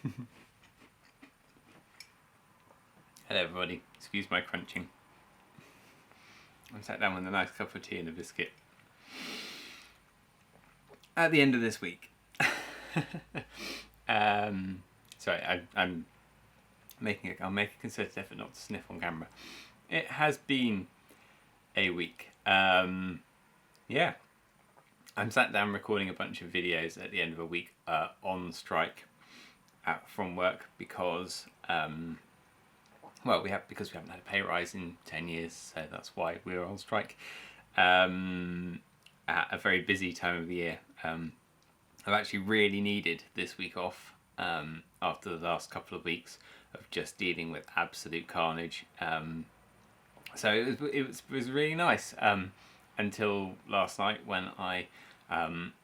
Hello everybody, excuse my crunching. I'm sat down with a nice cup of tea and a biscuit at the end of this week. Sorry, I'll make a concerted effort not to sniff on camera. It has been a week. Yeah, I'm sat down recording a bunch of videos at the end of a week on strike from work because because we haven't had a pay rise in 10 years, so that's why we're on strike. At a very busy time of the year. I've actually really needed this week off after the last couple of weeks of just dealing with absolute carnage. So it was really nice until last night when I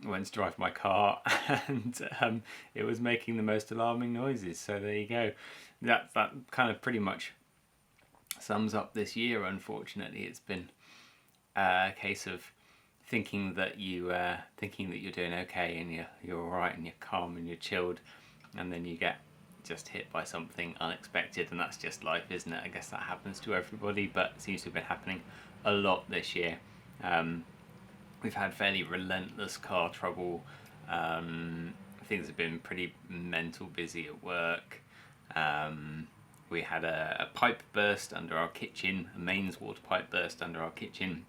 went to drive my car and it was making the most alarming noises. So there you go. That kind of pretty much sums up this year. Unfortunately, it's been a case of thinking that you're doing okay and you're all right and you're calm and you're chilled, and then you get just hit by something unexpected, and that's just life, isn't it? I guess that happens to everybody, but it seems to have been happening a lot this year. We've had fairly relentless car trouble. Things have been pretty mental busy at work. We had a pipe burst under our kitchen, a mains water pipe burst under our kitchen,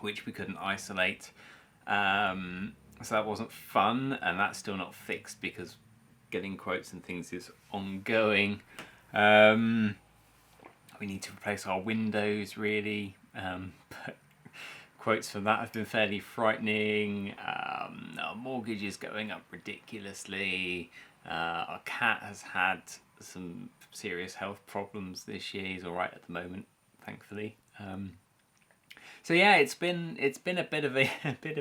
which we couldn't isolate. So that wasn't fun, and that's still not fixed because getting quotes and things is ongoing. We need to replace our windows really, but quotes for that have been fairly frightening. Our mortgage is going up ridiculously. Our cat has had some serious health problems this year. He's all right at the moment, thankfully. So yeah, it's been a bit of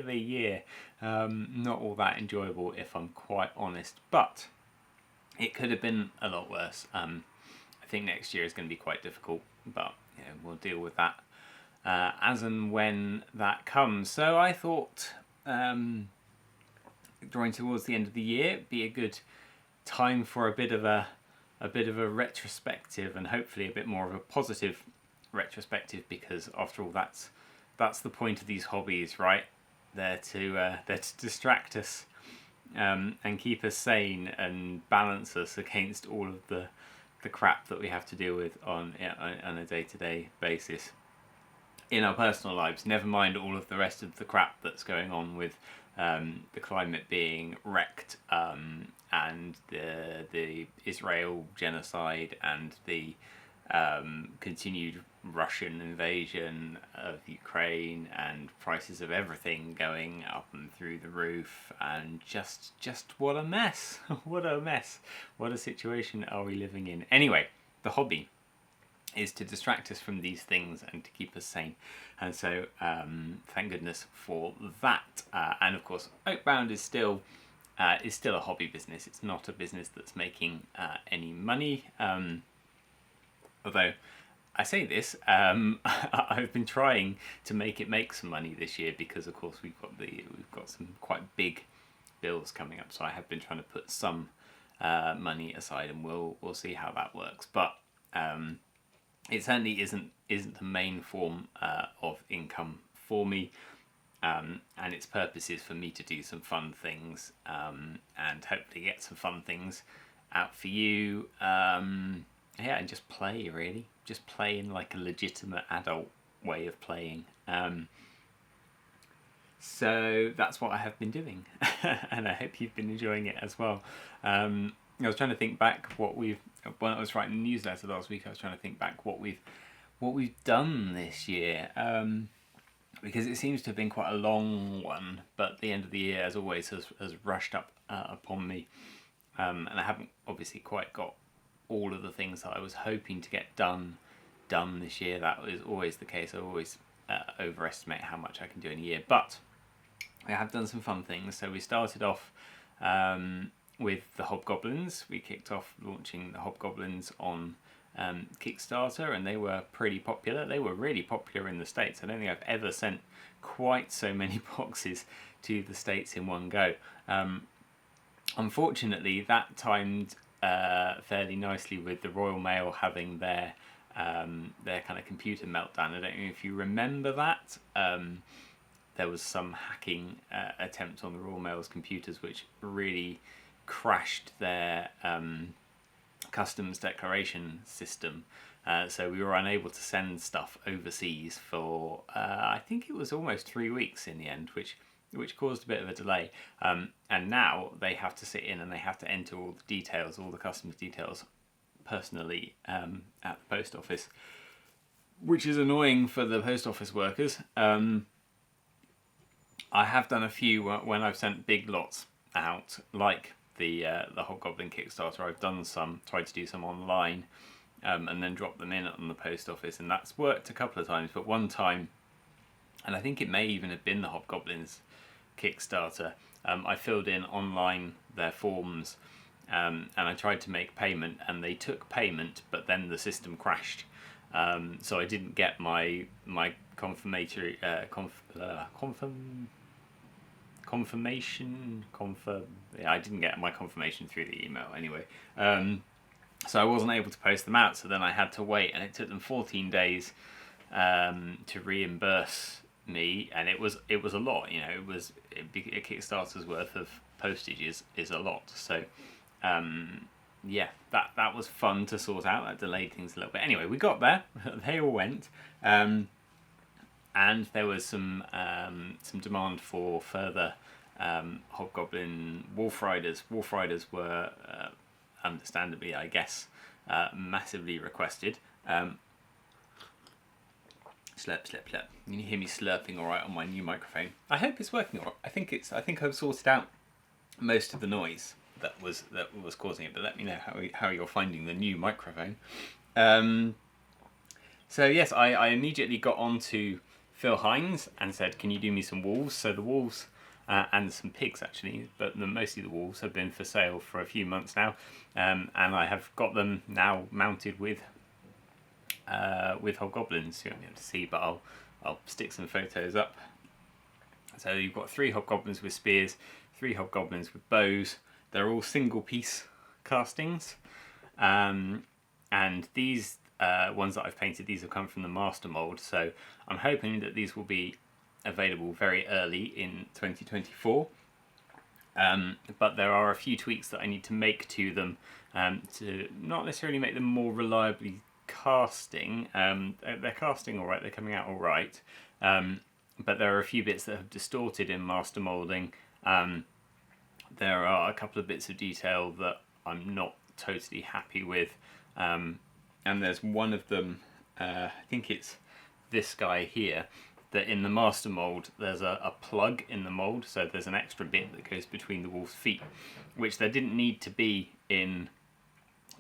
a year. Not all that enjoyable, if I'm quite honest, but it could have been a lot worse. I think next year is going to be quite difficult, but we'll deal with that as and when that comes. So I thought, drawing towards the end of the year, it'd be a good time for a bit of a retrospective, and hopefully a bit more of a positive retrospective, because after all, that's the point of these hobbies, right? They're to distract us and keep us sane and balance us against all of the crap that we have to deal with on a day-to-day basis in our personal lives, never mind all of the rest of the crap that's going on with the climate being wrecked, and the Israel genocide and the continued Russian invasion of Ukraine, and prices of everything going up and through the roof, and just what a mess. What a mess. What a situation are we living in? Anyway, the hobby is to distract us from these things and to keep us sane, and so thank goodness for that. And of course, Oakbound is still a hobby business. It's not a business that's making any money, although I say this, I've been trying to make it make some money this year, because of course we've got some quite big bills coming up, so I have been trying to put some money aside, and we'll see how that works. But it certainly isn't the main form of income for me, and its purpose is for me to do some fun things, and hopefully get some fun things out for you. And just play, really. Just play in like a legitimate adult way of playing. So that's what I have been doing, and I hope you've been enjoying it as well. I was trying to think back when I was writing the newsletter last week. I was trying to think back what we've done this year, because it seems to have been quite a long one. But the end of the year, as always, has rushed up upon me, and I haven't obviously quite got all of the things that I was hoping to get done this year. That is always the case. I always overestimate how much I can do in a year, but I have done some fun things. So we started off with the Hobgoblins. We kicked off launching the Hobgoblins on Kickstarter, and they were pretty popular. They were really popular in the States. I don't think I've ever sent quite so many boxes to the States in one go. Unfortunately, that timed fairly nicely with the Royal Mail having their kind of computer meltdown. I don't know if you remember that. There was some hacking attempt on the Royal Mail's computers which really crashed their customs declaration system. So we were unable to send stuff overseas for I think it was almost 3 weeks in the end, which caused a bit of a delay. And now they have to sit in and they have to enter all the details, all the customs details, personally at the post office, which is annoying for the post office workers. I have done a few when I've sent big lots out, like the Hobgoblin Kickstarter. I've done some, tried to do some online, and then drop them in on the post office, and that's worked a couple of times. But one time, and I think it may even have been the Hobgoblins Kickstarter, I filled in online their forms, and I tried to make payment, and they took payment, but then the system crashed. So I didn't get my confirmation. I didn't get my confirmation through the email anyway. So I wasn't able to post them out. So then I had to wait, and it took them 14 days to reimburse me, and it was a lot. You know, a Kickstarter's worth of postage is a lot. So yeah, that was fun to sort out. That delayed things a little bit. Anyway, we got there. They all went. And there was some demand for further Hobgoblin Wolf Riders. Wolf Riders were, understandably, I guess, massively requested. Slurp, slurp, slurp. You can hear me slurping all right on my new microphone. I hope it's working all right. I think I've sorted out most of the noise that was causing it. But let me know how you're finding the new microphone. So yes, I immediately got on to Phil Hines and said, can you do me some wolves? So the wolves and some pigs actually, but mostly the wolves have been for sale for a few months now, and I have got them now mounted with Hobgoblins. You won't be able to see, but I'll stick some photos up. So you've got 3 Hobgoblins with spears, 3 Hobgoblins with bows. They're all single piece castings, and these ones that I've painted, these have come from the master mold, so I'm hoping that these will be available very early in 2024. But there are a few tweaks that I need to make to them to not necessarily make them more reliably casting. They're casting all right, they're coming out all right, but there are a few bits that have distorted in master molding. There are a couple of bits of detail that I'm not totally happy with. And there's one of them, I think it's this guy here, that in the master mold there's a plug in the mold, so there's an extra bit that goes between the wolf's feet, which there didn't need to be in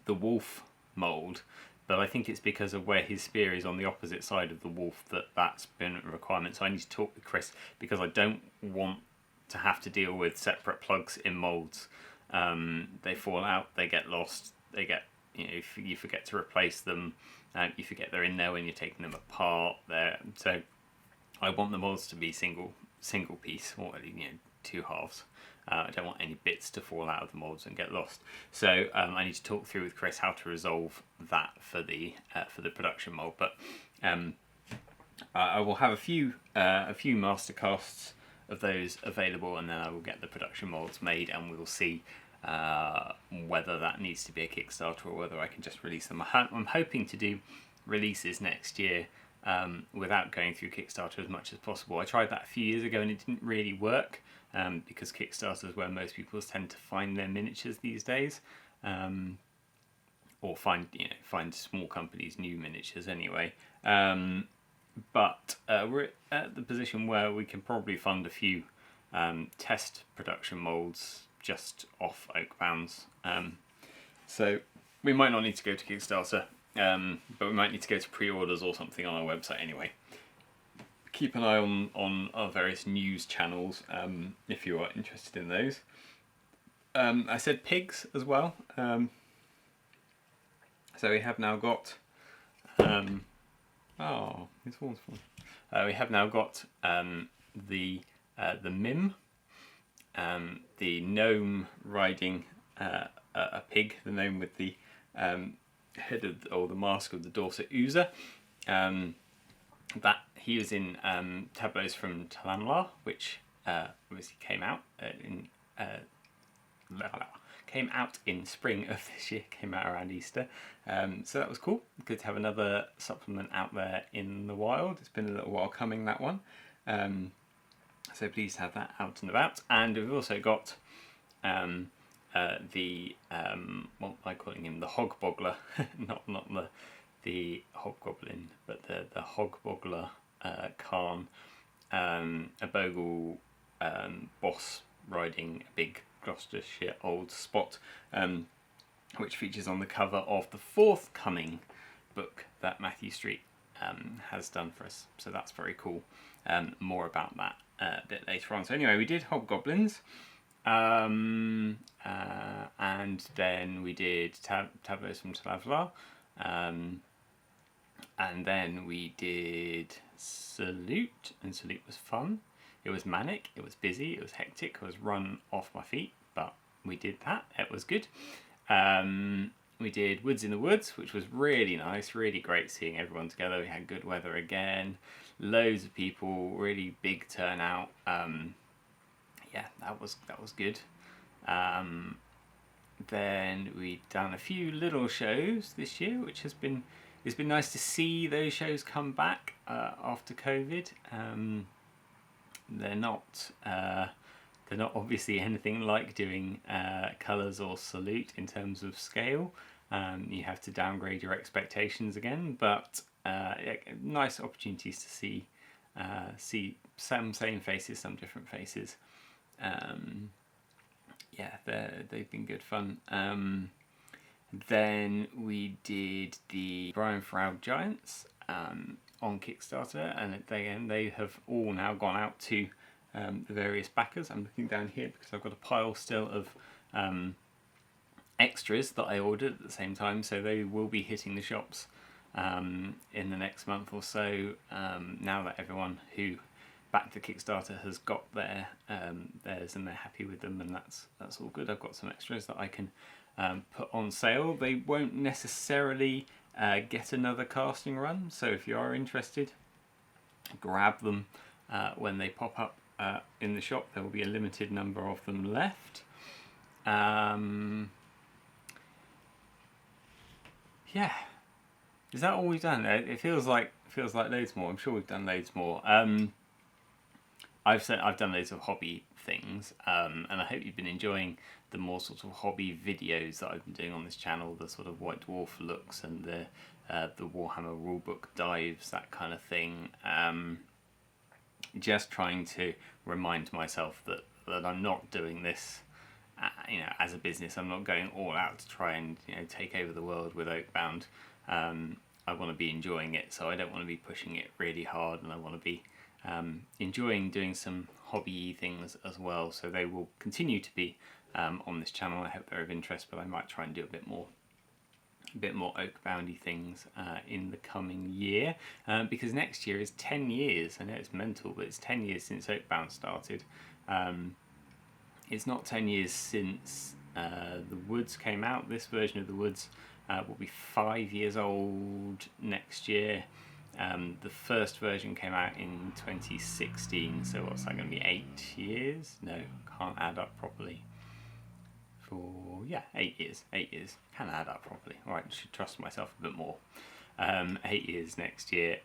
the wolf mold, but I think it's because of where his spear is on the opposite side of the wolf that's been a requirement. So I need to talk with Chris, because I don't want to have to deal with separate plugs in molds. They fall out, they get lost, they get, if you forget to replace them, you forget they're in there when you're taking them apart. So I want the molds to be single piece, or 2 halves. I don't want any bits to fall out of the molds and get lost. So I need to talk through with Chris how to resolve that for the production mold. But I will have a few master casts of those available, and then I will get the production molds made, and we'll see whether that needs to be a Kickstarter or whether I can just release them. I'm hoping to do releases next year without going through Kickstarter as much as possible. I tried that a few years ago and it didn't really work, because Kickstarter is where most people tend to find their miniatures these days, or find small companies new miniatures anyway. But we're at the position where we can probably fund a few test production molds just off Oakbounds. So we might not need to go to Kickstarter, but we might need to go to pre-orders or something on our website anyway. Keep an eye on our various news channels if you are interested in those. I said pigs as well. So we have now got... this one's fun. We have now got the Mim, the gnome riding a pig, the gnome with the head of or the mask of the Dorset Oozer. That he was in Tableaus from Talanlar, which obviously came out in spring of this year, came out around Easter. So that was cool. Good to have another supplement out there in the wild. It's been a little while coming, that one. So pleased to have that out and about. And we've also got the what am I calling him? The Hogboggler, not the Hobgoblin, but the Hogboggler Khan, a Bogle boss riding a big Gloucestershire old spot, which features on the cover of the forthcoming book that Matthew Street has done for us. So that's very cool. More about that a bit later on. So anyway, we did Hobgoblins, and then we did Tableaus from Talanlar, and then we did Salute, and Salute was fun. It was manic, it was busy, it was hectic, I was run off my feet, but we did that, it was good. We did Woods in the Woods, which was really nice, really great seeing everyone together. We had good weather again, loads of people, really big turnout. Yeah, that was good. Then we've done a few little shows this year, which it's been nice to see those shows come back after COVID. They're not obviously anything like doing Colours or Salute in terms of scale. You have to downgrade your expectations again, but nice opportunities to see some same faces, some different faces. Yeah, they've been good fun. Then we did the Brian Froud Giants on Kickstarter, and they have all now gone out to the various backers. I'm looking down here because I've got a pile still of extras that I ordered at the same time, so they will be hitting the shops in the next month or so, now that everyone who backed the Kickstarter has got theirs and they're happy with them, and that's all good. I've got some extras that I can put on sale. They won't necessarily get another casting run, so if you are interested, grab them when they pop up in the shop. There will be a limited number of them left. Yeah, is that all we've done? It feels like loads more. I'm sure we've done loads more. I've done loads of hobby things, and I hope you've been enjoying the more sort of hobby videos that I've been doing on this channel, the sort of White Dwarf looks and the Warhammer rulebook dives, that kind of thing. Just trying to remind myself that I'm not doing this, as a business. I'm not going all out to try and take over the world with Oakbound. I want to be enjoying it, so I don't want to be pushing it really hard, and I want to be enjoying doing some hobby things as well. So they will continue to be on this channel. I hope they're of interest, but I might try and do a bit more Oakboundy things in the coming year, because next year is 10 years. I know it's mental, but it's 10 years since Oakbound started. It's not 10 years since the Woods came out. This version of the Woods will be 5 years old next year. The first version came out in 2016, so what's that going to be, 8 years? No, can't add up properly. 8 years. 8 years. Can add up properly. Alright, I should trust myself a bit more. 8 years next year.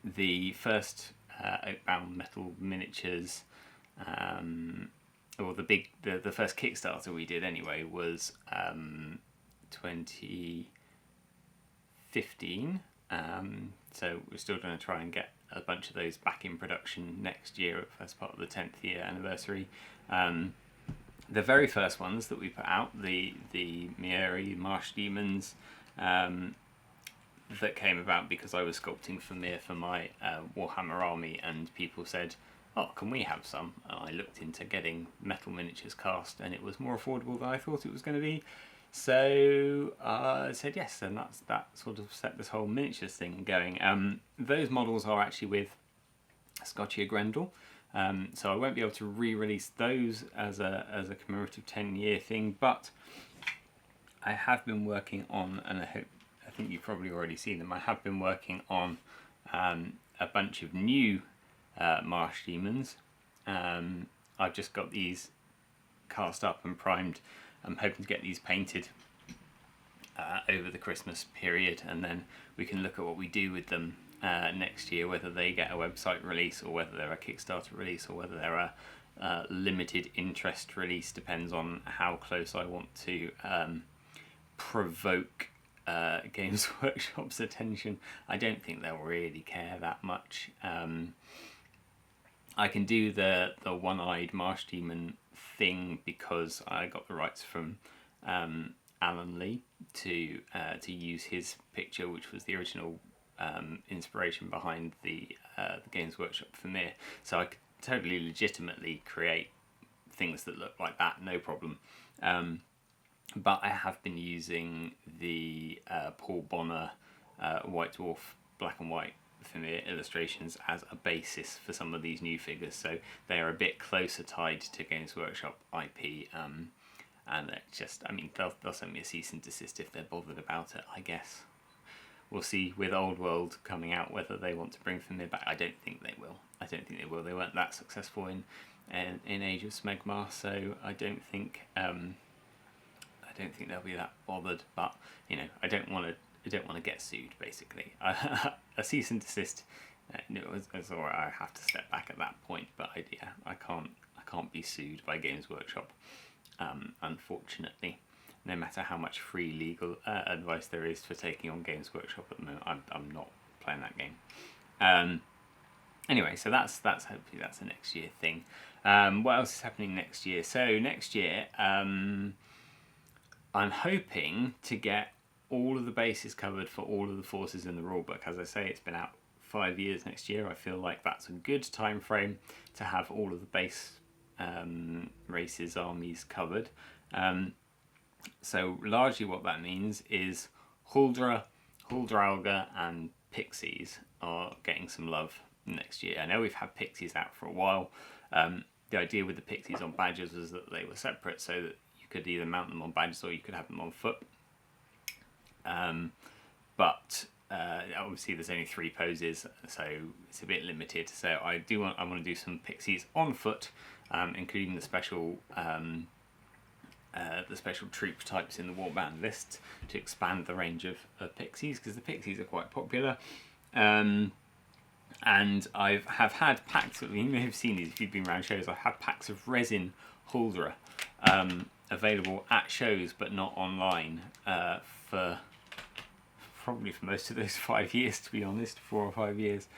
The first Oakbound metal miniatures, or the first Kickstarter we did anyway, was 2015. So we're still going to try and get a bunch of those back in production next year as part of the 10th year anniversary. The very first ones that we put out, the Mieri Marsh Demons, that came about because I was sculpting for Mir for my Warhammer army, and people said, oh, can we have some? And I looked into getting metal miniatures cast, and it was more affordable than I thought it was going to be. So I said yes, and that sort of set this whole miniatures thing going. Those models are actually with Scotia Grendel, So I won't be able to re-release those as a commemorative 10-year thing, but I have been working on, and I think you've probably already seen them, I have been working on a bunch of new Marsh Demons. I've just got these cast up and primed. I'm hoping to get these painted over the Christmas period, and then we can look at what we do with them next year, whether they get a website release or whether they're a Kickstarter release or whether they're a limited interest release. Depends on how close I want to provoke Games Workshop's attention. I don't think they'll really care that much. I can do the one-eyed Marsh Demon thing because I got the rights from Alan Lee to use his picture, which was the original inspiration behind the Games Workshop Vermeer. So I could totally legitimately create things that look like that, no problem. But I have been using the Paul Bonner White Dwarf black and white Vermeer illustrations as a basis for some of these new figures, so they are a bit closer tied to Games Workshop IP, and it just, I mean, they'll send me a cease and desist if they're bothered about it, I guess. We'll see with Old World coming out whether they want to bring Vermeer back. I don't think they will. They weren't that successful in Age of Smegma, so I don't think they'll be that bothered. But you know, I don't want to get sued. Basically, a cease and desist. It's all right. I have to step back at that point. But I can't be sued by Games Workshop, unfortunately. No matter how much free legal advice there is for taking on Games Workshop at the moment, I'm not playing that game. Anyway, so that's hopefully that's a next year thing. What else is happening next year? So next year, I'm hoping to get all of the bases covered for all of the forces in the rulebook. As I say, it's been out 5 years next year. I feel like that's a good time frame to have all of the base races, armies covered. So largely what that means is Huldra, Huldrauga and Pixies are getting some love next year. I know we've had Pixies out for a while. The idea with the Pixies on badges was that they were separate, so that you could either mount them on badges or you could have them on foot. But obviously there's only 3 poses, so it's a bit limited. So I want to do some Pixies on foot, including the special troop types in the warband list to expand the range of Pixies, because the Pixies are quite popular. And I have had packs, you may have seen these if you've been around shows, I've had packs of resin Huldra available at shows but not online for probably for most of those 5 years, to be honest, 4 or 5 years.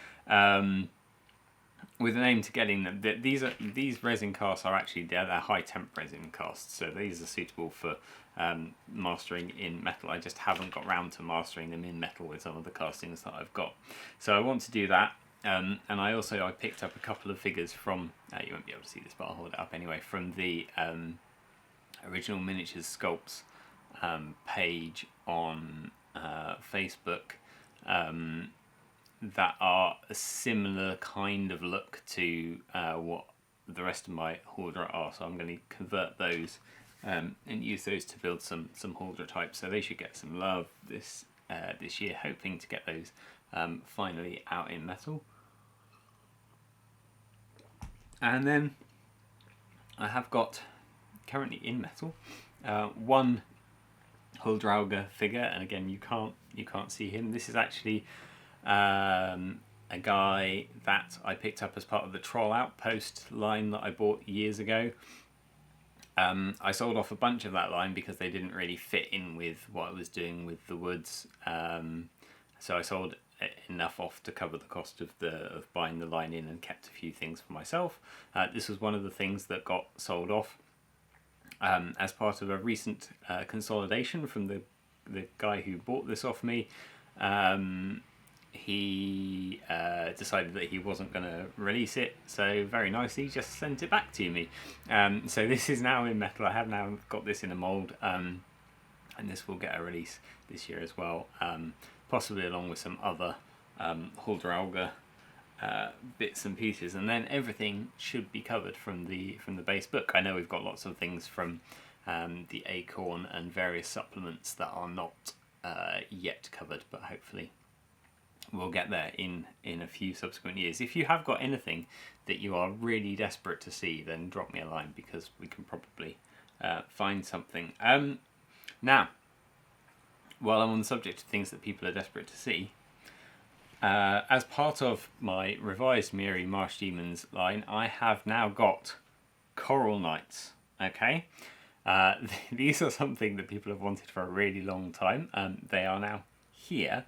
With an aim to getting them. These resin casts are actually they're high temp resin casts, so these are suitable for mastering in metal. I just haven't got round to mastering them in metal with some of the castings that I've got. So I want to do that, and I picked up a couple of figures from you won't be able to see this, but I'll hold it up anyway, from the original Miniatures Sculpts page on Facebook. That are a similar kind of look to what the rest of my Huldra are, so I'm going to convert those and use those to build some Huldra types. So they should get some love this year. Hoping to get those finally out in metal. And then I have got currently in metal one Huldrauga figure, and again you can't see him. This is actually a guy that I picked up as part of the Troll Outpost line that I bought years ago. I sold off a bunch of that line because they didn't really fit in with what I was doing with the woods. So I sold enough off to cover the cost of buying the line in, and kept a few things for myself. This was one of the things that got sold off as part of a recent consolidation from the guy who bought this off me. He decided that he wasn't going to release it, so very nicely just sent it back to me. So this is now in metal. I have now got this in a mould, and this will get a release this year as well, possibly along with some other Huldrauga bits and pieces, and then everything should be covered from the base book. I know we've got lots of things from the Acorn and various supplements that are not yet covered, but hopefully we'll get there in a few subsequent years. If you have got anything that you are really desperate to see, then drop me a line, because we can probably find something. Now, while I'm on the subject of things that people are desperate to see, as part of my revised Miri Marsh Demons line, I have now got Coral Knights. Okay, these are something that people have wanted for a really long time. They are now here.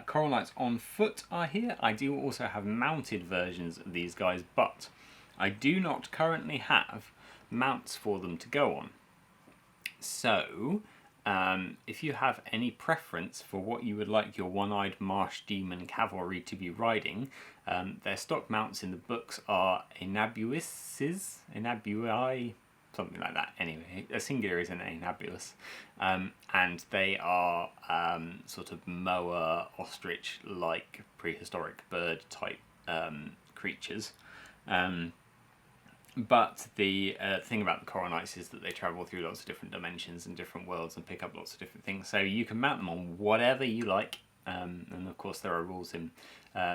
Coral Knights on foot are here. I do also have mounted versions of these guys, but I do not currently have mounts for them to go on. So, if you have any preference for what you would like your one-eyed marsh demon cavalry to be riding, their stock mounts in the books are Enabuises, Enabui, something like that. Anyway, a singular is an Enabulus, and they are sort of moa, ostrich-like prehistoric bird type creatures. But the thing about the Coral Knights is that they travel through lots of different dimensions and different worlds and pick up lots of different things. So you can mount them on whatever you like. And of course there are rules in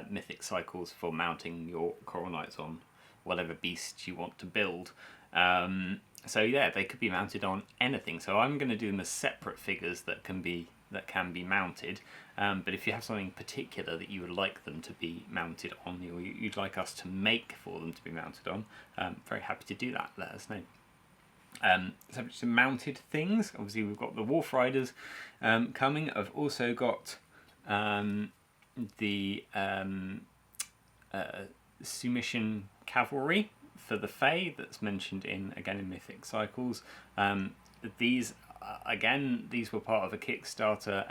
Mythic Cycles for mounting your Coral Knights on whatever beast you want to build. So yeah, they could be mounted on anything. So I'm going to do them as separate figures that can be mounted. But if you have something particular that you would like them to be mounted on, or you'd like us to make for them to be mounted on, very happy to do that. Let us know. Subject to mounted things, obviously we've got the Wolf Riders coming. I've also got the Sumission Cavalry for the Fae that's mentioned in Mythic Cycles. These these were part of a Kickstarter,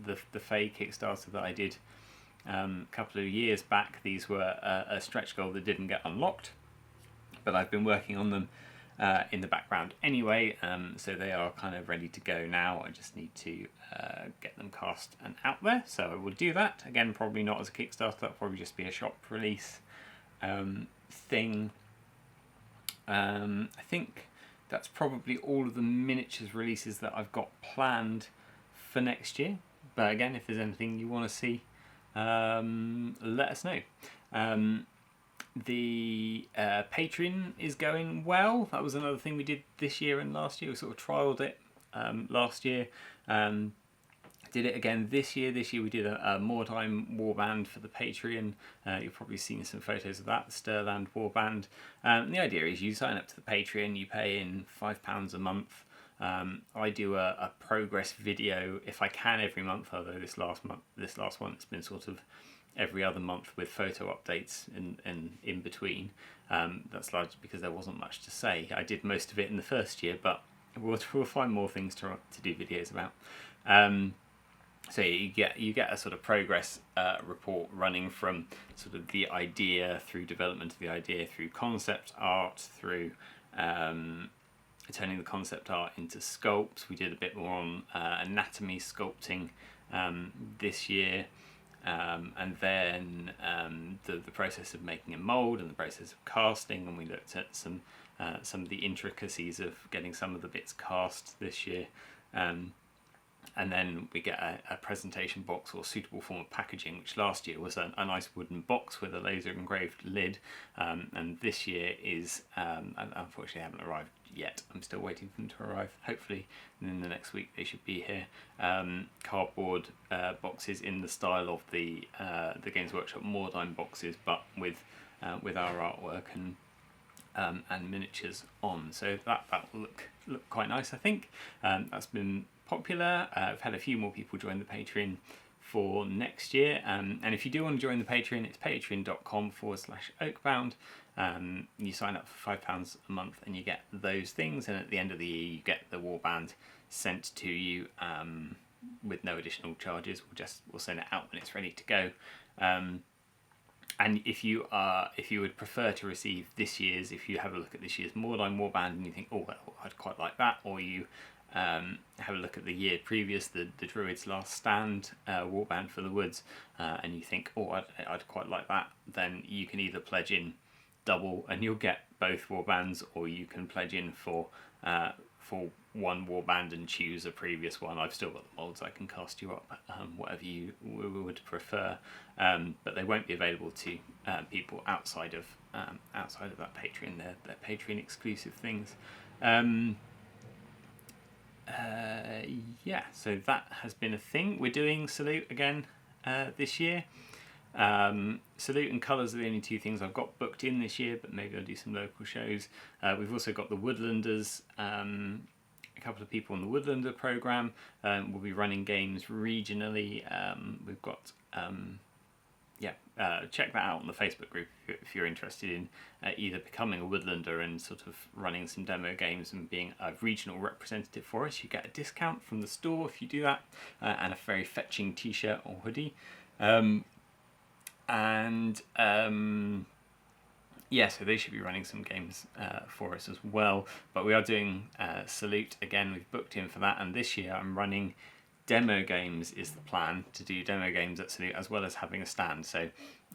the Fae Kickstarter that I did a couple of years back. These were a stretch goal that didn't get unlocked, but I've been working on them in the background anyway, so they are kind of ready to go now. I just need to get them cast and out there, so I will do that. Again, probably not as a Kickstarter, that'll probably just be a shop release thing. I think that's probably all of the miniatures releases that I've got planned for next year. But again, if there's anything you want to see, let us know. The Patreon is going well. That was another thing we did this year and last year. We sort of trialled it last year. Did it again this year. This year we did a Mordheim warband for the Patreon. You've probably seen some photos of that, the Stirland warband. The idea is you sign up to the Patreon, you pay in £5 a month. I do a progress video if I can every month, although this last one it's been sort of every other month with photo updates in between. That's largely because there wasn't much to say. I did most of it in the first year, but we'll find more things to do videos about. So you get a sort of progress report running from sort of the idea through development of the idea, through concept art, through turning the concept art into sculpts. We did a bit more on anatomy sculpting this year, and then the process of making a mould and the process of casting, and we looked at some of the intricacies of getting some of the bits cast this year. And then we get a presentation box or suitable form of packaging, which last year was a nice wooden box with a laser engraved lid, and this year is, unfortunately haven't arrived yet. I'm still waiting for them to arrive. Hopefully in the next week they should be here. Cardboard boxes in the style of the Games Workshop Mordheim boxes, but with our artwork and miniatures on. So that will look quite nice, I think. That's been popular. I've had a few more people join the Patreon for next year, and if you do want to join the Patreon, it's patreon.com/oakbound. You sign up for £5 a month and you get those things, and at the end of the year you get the warband sent to you with no additional charges. We'll send it out when it's ready to go. And if you would prefer to receive this year's, if you have a look at this year's Mordheim warband and you think, oh well, I'd quite like that, or you have a look at the year previous, the Druid's Last Stand warband for the Woods, and you think, oh, I'd quite like that, then you can either pledge in double and you'll get both warbands, or you can pledge in for one warband and choose a previous one. I've still got the molds, I can cast you up, whatever you would prefer, but they won't be available to people outside of that Patreon. They're Patreon exclusive things. Yeah, so that has been a thing. We're doing Salute again this year. Salute and Colours are the only two things I've got booked in this year, but maybe I'll do some local shows. We've also got the Woodlanders, a couple of people on the Woodlander programme. We'll be running games regionally. We've got check that out on the Facebook group if you're interested in either becoming a Woodlander and sort of running some demo games and being a regional representative for us. You get a discount from the store if you do that, and a very fetching t-shirt or hoodie. So they should be running some games for us as well. But we are doing Salute again. We've booked in for that, and this year I'm running demo games. Is the plan to do demo games at Salute as well as having a stand. So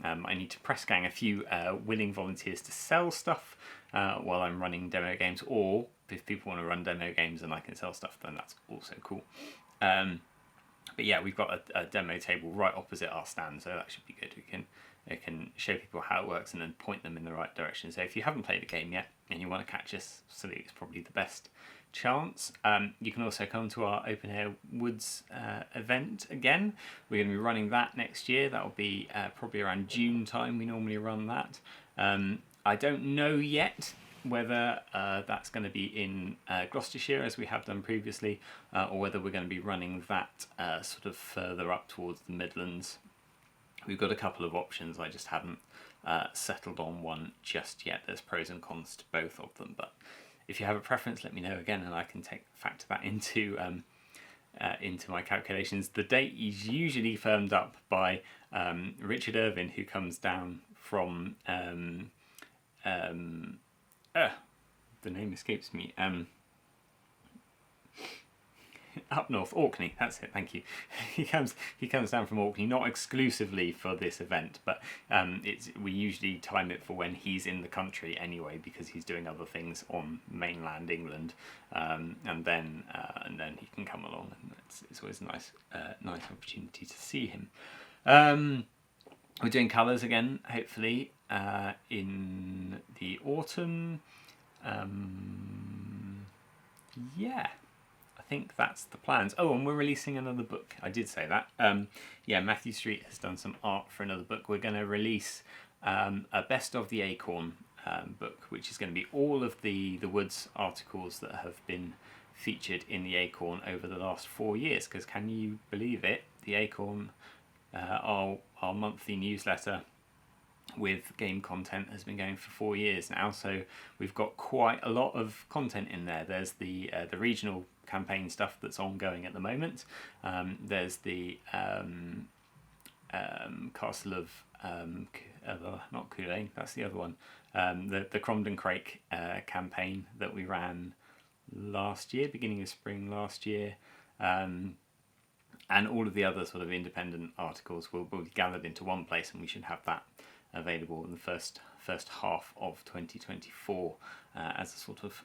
I need to press gang a few willing volunteers to sell stuff while I'm running demo games, or if people want to run demo games and I can sell stuff, then that's also cool. But yeah, we've got a demo table right opposite our stand, so that should be good. We can show people how it works and then point them in the right direction. So if you haven't played a game yet and you want to catch us, Salute is probably the best chance. You can also come to our Open Air Woods event again. We're going to be running that next year. That'll be probably around June time. We normally run that. I don't know yet whether that's going to be in Gloucestershire as we have done previously, or whether we're going to be running that sort of further up towards the Midlands. We've got a couple of options. I just haven't settled on one just yet. There's pros and cons to both of them, but if you have a preference, let me know again, and I can factor that into my calculations. The date is usually firmed up by Richard Irvin, who comes down from the name escapes me. Up north, Orkney. That's it. Thank you. He comes down from Orkney, not exclusively for this event, but we usually time it for when he's in the country anyway, because he's doing other things on mainland England, and then he can come along, and it's always a nice opportunity to see him. We're doing Colours again, hopefully in the autumn. I think that's the plans. Oh, and we're releasing another book. I did say that. Matthew Street has done some art for another book. We're going to release a Best of the Acorn book, which is going to be all of the Woods articles that have been featured in the Acorn over the last 4 years. Because can you believe it? The Acorn, our monthly newsletter with game content, has been going for 4 years now, so we've got quite a lot of content in there. There's the regional campaign stuff that's ongoing at the moment. There's the Castle of not Culzean, that's the other one. The Cromden Crake campaign that we ran last year, beginning of spring last year. And all of the other sort of independent articles will be gathered into one place, and we should have that available in the first half of 2024 as a sort of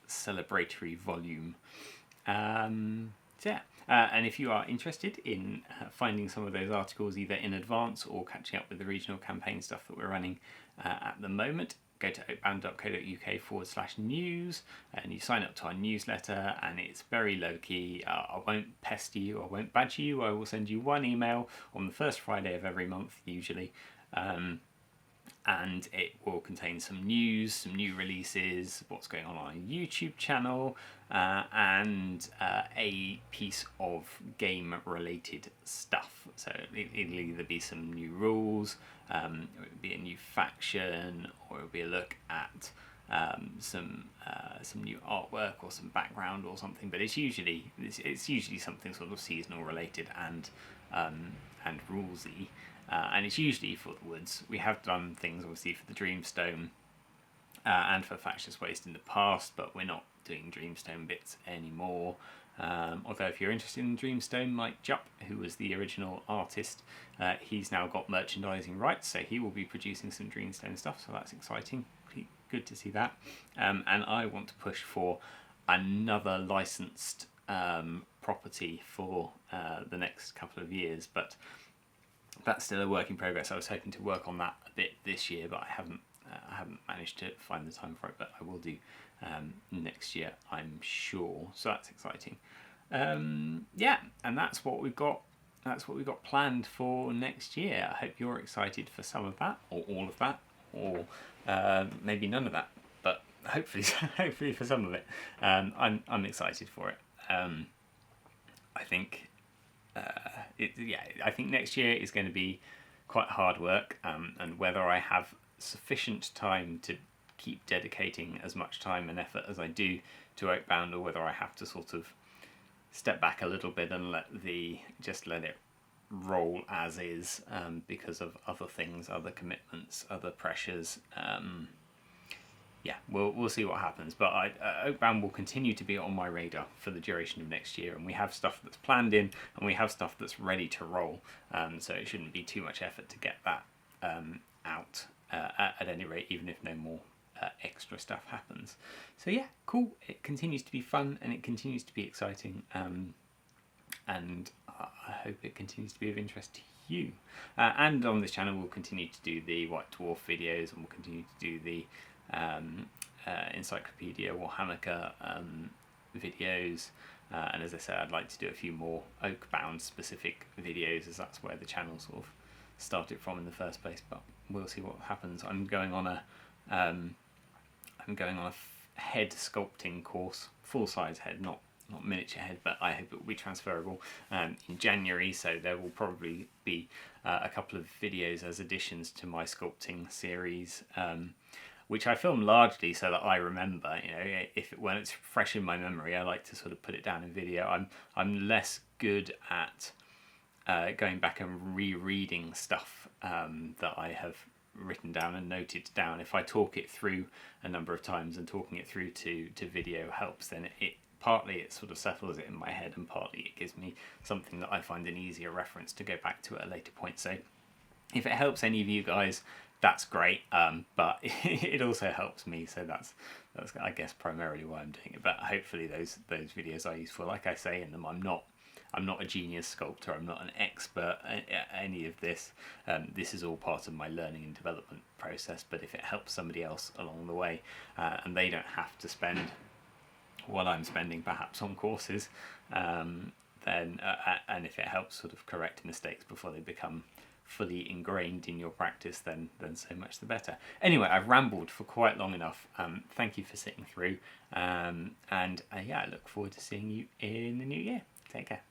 celebratory volume. And if you are interested in finding some of those articles either in advance or catching up with the regional campaign stuff that we're running at the moment, go to oakband.co.uk/news and you sign up to our newsletter, and it's very low-key. I won't pester you, I won't badger you. I will send you one email on the first Friday of every month usually, and it will contain some news, some new releases, what's going on our YouTube channel, and a piece of game related stuff. So it'll either be some new rules, it would be a new faction, or it'll be a look at some new artwork or some background or something. But it's usually something sort of seasonal related and rulesy. And it's usually for the Woods. We have done things obviously for the Dreamstone and for Factious Waste in the past, but we're not doing Dreamstone bits anymore. Although if you're interested in Dreamstone, Mike Jupp, who was the original artist, he's now got merchandising rights, so he will be producing some Dreamstone stuff, so that's exciting. Good to see that. And I want to push for another licensed property for the next couple of years, but that's still a work in progress. I was hoping to work on that a bit this year, but I haven't managed to find the time for it, but I will do next year, I'm sure. So that's exciting. Yeah, and that's what we've got. That's what we've got planned for next year. I hope you're excited for some of that, or all of that, or maybe none of that. But hopefully, hopefully for some of it, I'm excited for it. I think. I think next year is going to be quite hard work, and whether I have sufficient time to keep dedicating as much time and effort as I do to Oakbound, or whether I have to sort of step back a little bit and let it roll as is, because of other things, other commitments, other pressures. Yeah, we'll see what happens, but Oakbound will continue to be on my radar for the duration of next year, and we have stuff that's planned in, and we have stuff that's ready to roll, so it shouldn't be too much effort to get that out at any rate, even if no more extra stuff happens. So yeah, cool. It continues to be fun, and it continues to be exciting, and I hope it continues to be of interest to you. And on this channel, we'll continue to do the White Dwarf videos, and we'll continue to do the Encyclopedia Warhammer videos, and as I said, I'd like to do a few more Oakbound specific videos, as that's where the channel sort of started from in the first place, but we'll see what happens. I'm going on a head sculpting course, full size head, not miniature head, but I hope it will be transferable, in January, so there will probably be a couple of videos as additions to my sculpting series, which I film largely so that I remember. You know, when it's fresh in my memory, I like to sort of put it down in video. I'm less good at going back and rereading stuff that I have written down and noted down. If I talk it through a number of times, and talking it through to video helps, then partly it sort of settles it in my head, and partly it gives me something that I find an easier reference to go back to at a later point. So if it helps any of you guys, that's great, but it also helps me, so that's I guess primarily why I'm doing it. But hopefully those videos are useful. Like I say in them, I'm not a genius sculptor, I'm not an expert at any of this. This is all part of my learning and development process, but if it helps somebody else along the way, and they don't have to spend what I'm spending perhaps on courses, then and if it helps sort of correct mistakes before they become fully ingrained in your practice, then so much the better. Anyway, I've rambled for quite long enough. Thank you for sitting through, and yeah, I look forward to seeing you in the new year. Take care.